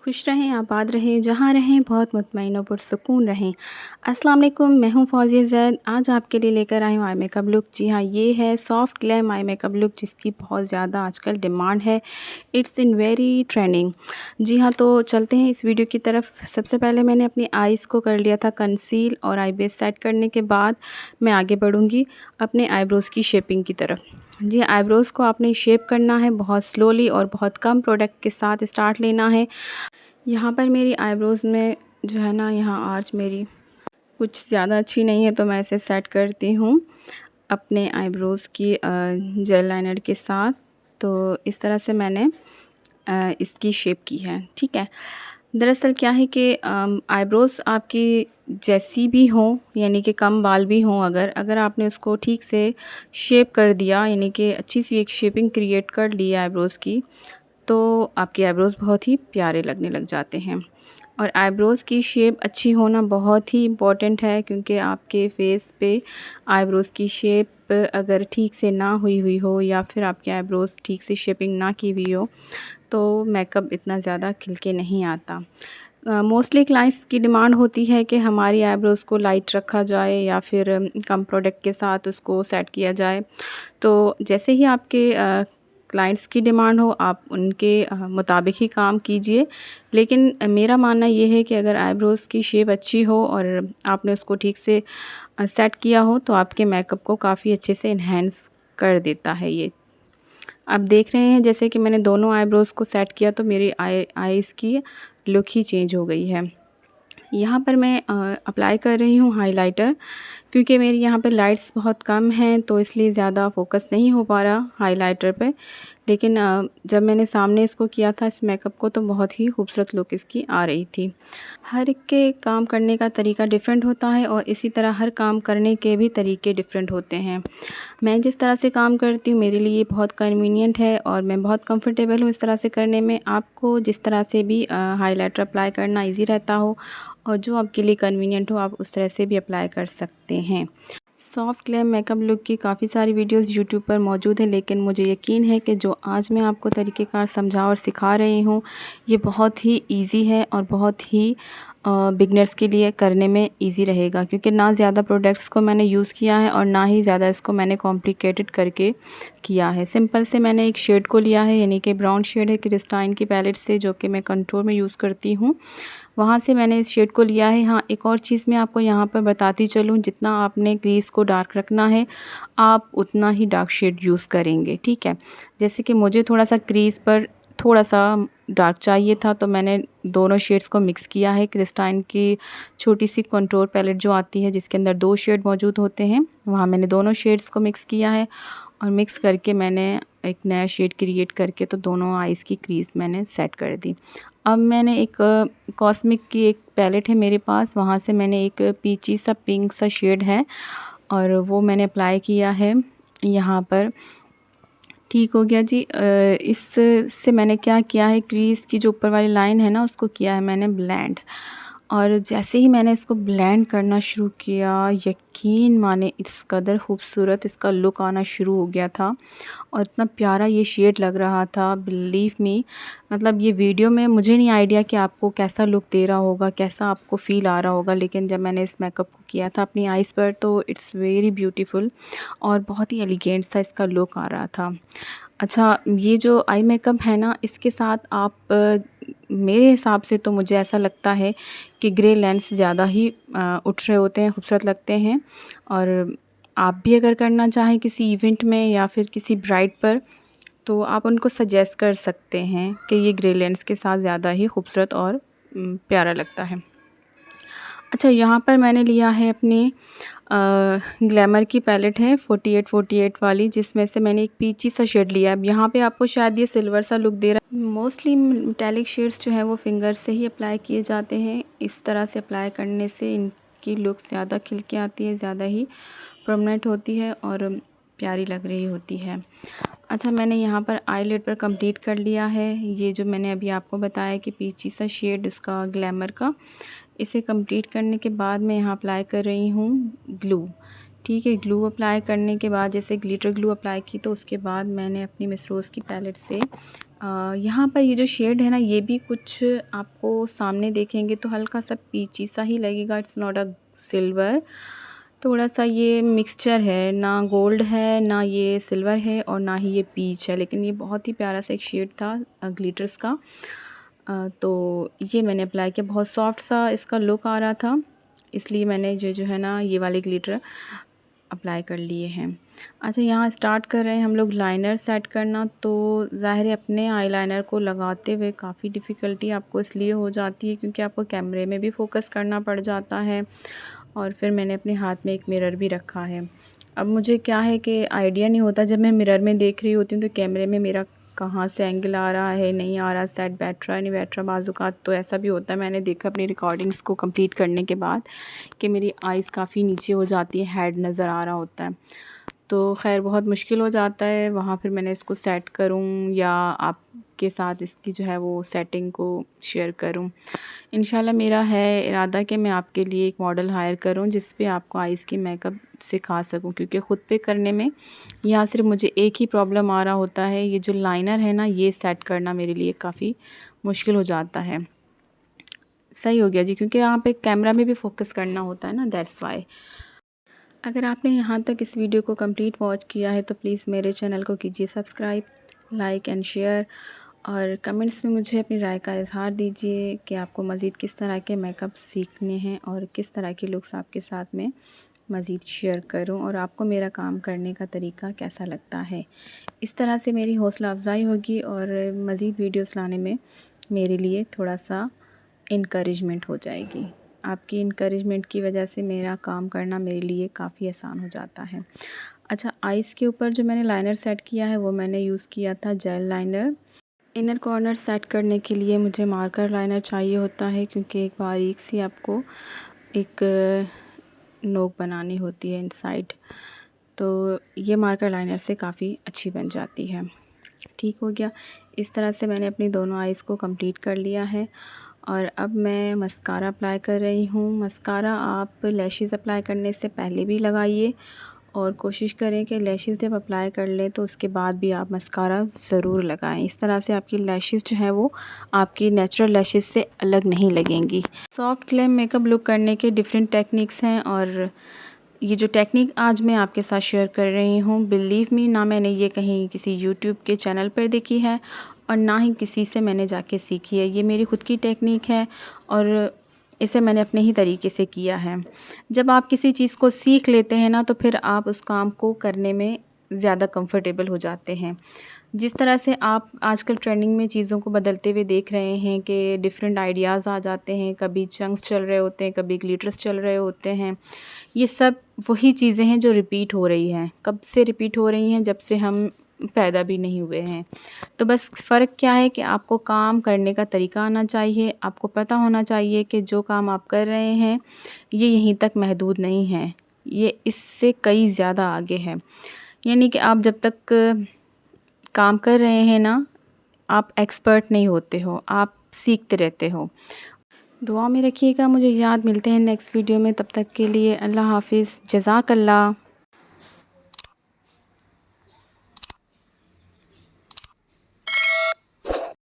खुश रहें, आबाद रहें, जहाँ रहें बहुत मुतमईन और पुरसुकून रहें। अस्सलाम वालेकुम, मैं हूँ फ़ौज़िया ज़ैद। आज आपके लिए लेकर आई हूँ आई मेकअप लुक। जी हाँ, ये है soft glam eye makeup look जिसकी बहुत ज़्यादा आजकल डिमांड है। It's in very trending. जी हाँ, तो चलते हैं इस वीडियो की तरफ। सबसे पहले मैंने अपनी आइज़ को कर लिया था कंसील और आई बेस सेट करने के बाद मैं आगे बढ़ूँगी अपने आईब्रोज़ की शेपिंग की तरफ। जी, आईब्रोज़ को आपने शेप करना है बहुत स्लोली और बहुत कम प्रोडक्ट के साथ स्टार्ट लेना है। यहाँ पर मेरी आईब्रोज़ में जो है ना, यहाँ आर्च मेरी कुछ ज़्यादा अच्छी नहीं है, तो मैं इसे सेट करती हूँ अपने आईब्रोज़ की जेल लाइनर के साथ। तो इस तरह से मैंने इसकी शेप की है, ठीक है। दरअसल क्या है कि आईब्रोज़ आपकी जैसी भी हों, यानी कि कम बाल भी हों, अगर आपने उसको ठीक से शेप कर दिया, यानी कि अच्छी सी एक शेपिंग क्रिएट कर ली आईब्रोज़ की, तो आपके आईब्रोज़ बहुत ही प्यारे लगने लग जाते हैं। और आईब्रोज़ की शेप अच्छी होना बहुत ही इम्पॉर्टेंट है, क्योंकि आपके फेस पे आईब्रोज़ की शेप अगर ठीक से ना हुई हो या फिर आपके आईब्रोज़ ठीक से शेपिंग ना की हुई हो, तो मेकअप इतना ज़्यादा खिल के नहीं आता। मोस्टली क्लाइंट्स की डिमांड होती है कि हमारी आईब्रोज़ को लाइट रखा जाए या फिर कम प्रोडक्ट के साथ उसको सेट किया जाए। तो जैसे ही आपके क्लाइंट्स की डिमांड हो, आप उनके मुताबिक ही काम कीजिए। लेकिन मेरा मानना ये है कि अगर आईब्रोज़ की शेप अच्छी हो और आपने उसको ठीक से सेट किया हो, तो आपके मेकअप को काफ़ी अच्छे से एनहांस कर देता है ये। आप देख रहे हैं जैसे कि मैंने दोनों आईब्रोज़ को सेट किया, तो मेरी आईज़ की लुक ही चेंज हो गई है। यहाँ पर मैं अप्लाई कर रही हूँ हाइलाइटर, क्योंकि मेरी यहाँ पे लाइट्स बहुत कम हैं, तो इसलिए ज़्यादा फ़ोकस नहीं हो पा रहा हाइलाइटर पे। लेकिन जब मैंने सामने इसको किया था इस मेकअप को, तो बहुत ही खूबसूरत लुक इसकी आ रही थी। हर एक के काम करने का तरीका डिफरेंट होता है और इसी तरह हर काम करने के भी तरीके डिफरेंट होते हैं। मैं जिस तरह से काम करती हूँ मेरे लिए बहुत कन्वीनियंट है और मैं बहुत कंफर्टेबल हूँ इस तरह से करने में। आपको जिस तरह से भी हाइलाइटर अप्लाई करना इजी रहता हो और जो आपके लिए कन्वीनियंट हो, आप उस तरह से भी अप्लाई कर सकते हैं। सॉफ्ट ग्लैम मेकअप लुक की काफ़ी सारी वीडियोस यूट्यूब पर मौजूद है, लेकिन मुझे यकीन है कि जो आज मैं आपको तरीक़ेकार समझा और सिखा रही हूँ, ये बहुत ही इजी है और बहुत ही बिगनर्स के लिए करने में इजी रहेगा, क्योंकि ना ज़्यादा प्रोडक्ट्स को मैंने यूज़ किया है और ना ही ज़्यादा इसको मैंने कॉम्प्लिकेटेड करके किया है। सिंपल से मैंने एक शेड को लिया है, यानी कि ब्राउन शेड है क्रिस्टाइन की पैलेट से, जो कि मैं कंटूर में यूज़ करती हूँ। वहाँ से मैंने इस शेड को लिया है। हाँ, एक और चीज़ मैं आपको यहाँ पर बताती चलूँ, जितना आपने क्रीज़ को डार्क रखना है, आप उतना ही डार्क शेड यूज़ करेंगे, ठीक है। जैसे कि मुझे थोड़ा-सा क्रीज़ पर थोड़ा-सा डार्क चाहिए था, तो मैंने दोनों शेड्स को मिक्स किया है। क्रिस्टाइन की छोटी-सी कंटूर पैलेट जो आती है, जिसके अंदर 2 शेड मौजूद होते हैं, वहाँ मैंने दोनों शेड्स को मिक्स किया है और मिक्स करके मैंने एक नया शेड क्रिएट करके तो दोनों आइज़ की क्रीज़ मैंने सेट कर दी। अब मैंने एक कॉस्मिक की एक पैलेट है मेरे पास, वहाँ से मैंने एक पीची सा पिंक सा शेड है और वो मैंने अप्लाई किया है यहाँ पर। ठीक हो गया जी। इससे मैंने क्या किया है, क्रीज़ की जो ऊपर वाली लाइन है ना, उसको किया है मैंने ब्लेंड। और जैसे ही मैंने इसको ब्लेंड करना शुरू किया, यकीन माने इस कदर खूबसूरत इसका लुक आना शुरू हो गया था और इतना प्यारा ये शेड लग रहा था, बिलीव मी। मतलब ये वीडियो में मुझे नहीं आइडिया कि आपको कैसा लुक दे रहा होगा, कैसा आपको फ़ील आ रहा होगा, लेकिन जब मैंने इस मेकअप को किया था अपनी आइज़ पर, तो इट्स वेरी ब्यूटीफुल और बहुत ही एलिगेंट सा इसका लुक आ रहा था। अच्छा, ये जो आई मेकअप है ना, इसके साथ आप मेरे हिसाब से तो मुझे ऐसा लगता है कि ग्रे लेंस ज़्यादा ही उठ रहे होते हैं, खूबसूरत लगते हैं। और आप भी अगर करना चाहें किसी इवेंट में या फिर किसी ब्राइड पर, तो आप उनको सजेस्ट कर सकते हैं कि ये ग्रे लेंस के साथ ज़्यादा ही खूबसूरत और प्यारा लगता है। अच्छा, यहाँ पर मैंने लिया है अपनी ग्लैमर की पैलेट है 4848 वाली, जिसमें से मैंने एक पीची सा शेड लिया है। अब यहाँ पे आपको शायद ये सिल्वर सा लुक दे रहा है। मोस्टली मेटालिक शेड्स जो हैं वो फिंगर से ही अप्लाई किए जाते हैं। इस तरह से अप्लाई करने से इनकी लुक ज़्यादा खिल के आती है, ज़्यादा ही परमानेंट होती है और प्यारी लग रही होती है। अच्छा, मैंने यहाँ पर आईलिड पर कंप्लीट कर लिया है। ये जो मैंने अभी आपको बताया कि पीची सा शेड इसका ग्लैमर का, इसे कंप्लीट करने के बाद मैं यहाँ अप्लाई कर रही हूँ ग्लू, ठीक है, ग्लू अप्लाई करने के बाद जैसे ग्लिटर ग्लू अप्लाई की तो उसके बाद मैंने अपनी मिस रोज़ की पैलेट से यहाँ पर ये जो शेड है ना, ये भी कुछ आपको सामने देखेंगे तो हल्का सा पीची सा ही लगेगा। इट्स नॉट अ सिल्वर, थोड़ा सा ये मिक्सचर है, ना गोल्ड है ना ये सिल्वर है और ना ही ये पीच है, लेकिन ये बहुत ही प्यारा सा एक शेड था ग्लिटर्स का। तो ये मैंने अप्लाई किया, बहुत सॉफ्ट सा इसका लुक आ रहा था, इसलिए मैंने जो है ना ये वाले ग्लिटर अप्लाई कर लिए हैं। अच्छा, यहाँ स्टार्ट कर रहे हैं हम लोग लाइनर सेट करना। तो ज़ाहिर है अपने आईलाइनर को लगाते हुए काफ़ी डिफ़िकल्टी आपको इसलिए हो जाती है क्योंकि आपको कैमरे में भी फ़ोकस करना पड़ जाता है और फिर मैंने अपने हाथ में एक मिरर भी रखा है। अब मुझे क्या है कि आइडिया नहीं होता, जब मैं मिरर में देख रही होती हूँ तो कैमरे में मेरा कहाँ से एंगल आ रहा है, नहीं आ रहा, सेट बैठ रहा है नहीं बैठ रहा। बाज़-औक़ात तो ऐसा भी होता है, मैंने देखा अपनी रिकॉर्डिंग्स को कंप्लीट करने के बाद कि मेरी आइज़ काफ़ी नीचे हो जाती है, हेड नज़र आ रहा होता है। तो ख़ैर बहुत मुश्किल हो जाता है वहाँ, फिर मैंने इसको सेट करूँ या आपके साथ इसकी जो है वो सेटिंग को शेयर करूँ। इंशाल्लाह मेरा है इरादा कि मैं आपके लिए एक मॉडल हायर करूँ जिस पे आपको आइज़ की मेकअप सिखा सकूँ, क्योंकि ख़ुद पे करने में यहाँ सिर्फ मुझे एक ही प्रॉब्लम आ रहा होता है, ये जो लाइनर है ना ये सेट करना मेरे लिए काफ़ी मुश्किल हो जाता है। सही हो गया जी, क्योंकि यहाँ पे कैमरा में भी फ़ोकस करना होता है ना, दैट्स वाई। अगर आपने यहाँ तक इस वीडियो को कंप्लीट वॉच किया है तो प्लीज़ मेरे चैनल को कीजिए सब्सक्राइब, लाइक एंड शेयर और कमेंट्स में मुझे अपनी राय का इज़हार दीजिए कि आपको मज़ीद किस तरह के मेकअप सीखने हैं और किस तरह के लुक्स आपके साथ में मज़ीद शेयर करूं और आपको मेरा काम करने का तरीका कैसा लगता है। इस तरह से मेरी हौसला अफजाई होगी और मज़ीद वीडियोस लाने में मेरे लिए थोड़ा सा इनकरेजमेंट हो जाएगी। आपकी इनकरेजमेंट की वजह से मेरा काम करना मेरे लिए काफ़ी आसान हो जाता है। अच्छा, आइज़ के ऊपर जो मैंने लाइनर सेट किया है वो मैंने यूज़ किया था jail liner. Inner corner set करने के लिए मुझे मार्कर लाइनर चाहिए होता है, क्योंकि एक बारीक सी आपको एक नोक बनानी होती है इनसाइड, तो ये मार्कर लाइनर से काफ़ी अच्छी बन जाती है। ठीक हो गया, इस तरह से मैंने अपनी दोनों आइज़ को कंप्लीट कर लिया है और अब मैं मस्कारा अप्लाई कर रही हूँ। मस्कारा आप लैशेज़ अप्लाई करने से पहले भी लगाइए और कोशिश करें कि लैशेज़ जब अप्लाई कर लें तो उसके बाद भी आप मस्कारा ज़रूर लगाएं। इस तरह से आपकी लैशेज़ जो है वो आपकी नेचुरल लैशेज़ से अलग नहीं लगेंगी। सॉफ्ट ग्लैम मेकअप लुक करने के डिफरेंट टेक्निक्स हैं और ये जो टेक्निक आज मैं आपके साथ शेयर कर रही हूँ, बिलीव मी, ना मैंने ये कहीं किसी यूट्यूब के चैनल पर देखी है और ना ही किसी से मैंने जाके सीखी है। ये मेरी ख़ुद की टेक्निक है और इसे मैंने अपने ही तरीके से किया है। जब आप किसी चीज़ को सीख लेते हैं ना तो फिर आप उस काम को करने में ज़्यादा कंफर्टेबल हो जाते हैं। जिस तरह से आप आजकल ट्रेंडिंग में चीज़ों को बदलते हुए देख रहे हैं कि डिफरेंट आइडियाज़ आ जाते हैं, कभी चंक्स चल रहे होते हैं, कभी ग्लिटर्स चल रहे होते हैं। ये सब वही चीज़ें हैं जो रिपीट हो रही हैं। कब से रिपीट हो रही हैं? जब से हम पैदा भी नहीं हुए हैं। तो बस फ़र्क क्या है कि आपको काम करने का तरीका आना चाहिए, आपको पता होना चाहिए कि जो काम आप कर रहे हैं ये यहीं तक महदूद नहीं है, ये इससे कई ज़्यादा आगे है। यानी कि आप जब तक काम कर रहे हैं ना, आप एक्सपर्ट नहीं होते हो, आप सीखते रहते हो। दुआ में रखिएगा, मुझे याद। मिलते हैं नेक्स्ट वीडियो में, तब तक के लिए अल्लाह हाफ़िज़, जज़ाकल्लाह।